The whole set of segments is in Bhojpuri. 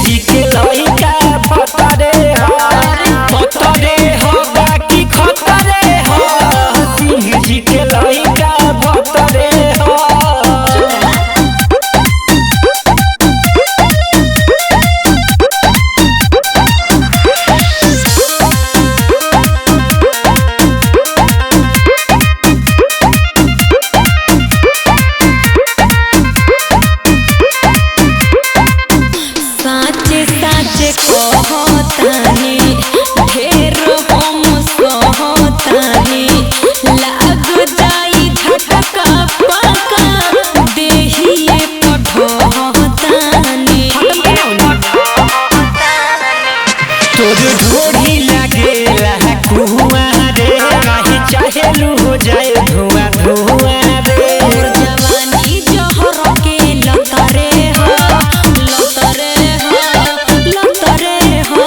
जी के लइका भतरे हो बाकी खतरे हो सिंह जी के लइका भतरे हो। साचे साचे कहतानी ढेर हम सहतानी लाग जाई झटका पका देहिए पढ़तानी तोर ढोरी लागेला कुआं रे काहे चाहेलू हो जाए धुआं धुआं रे। मोर जवानी जहर के लतरे हो लतरे हो लतरे हो।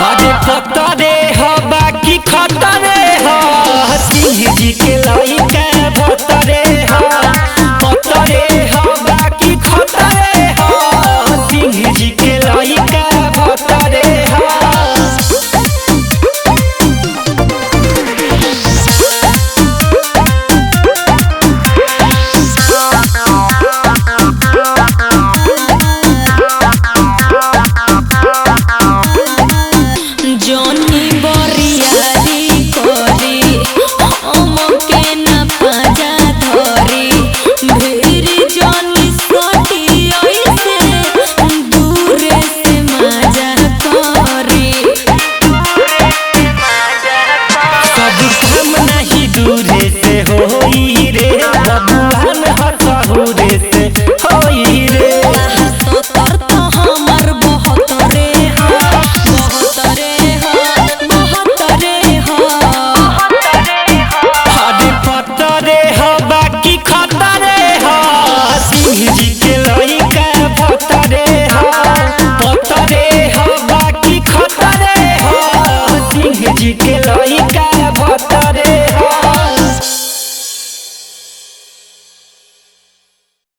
अरे पतरे हो बाकी खतरे हो सिंह जी के लइका भतरे हो पतरे हो बाकी खतरे हो सिंह जी के लइका भतरे हो। जोनी बरियारी करी हमके न पाजा धरी भीड़ जोनी सटी ऐसे दूरे से मजा करी। सब काम नहीं दूरे से होई रे बबुआन हसहुरे से होई रे। सतर तो हमर बहतरे हो बहतरे हो बहतरे हो। अरे पतरे हो बाकी खतरे हो सिंह जी के लइका भतरे हो पतरे हो बाकी खतरे हो सिंह जी के लइका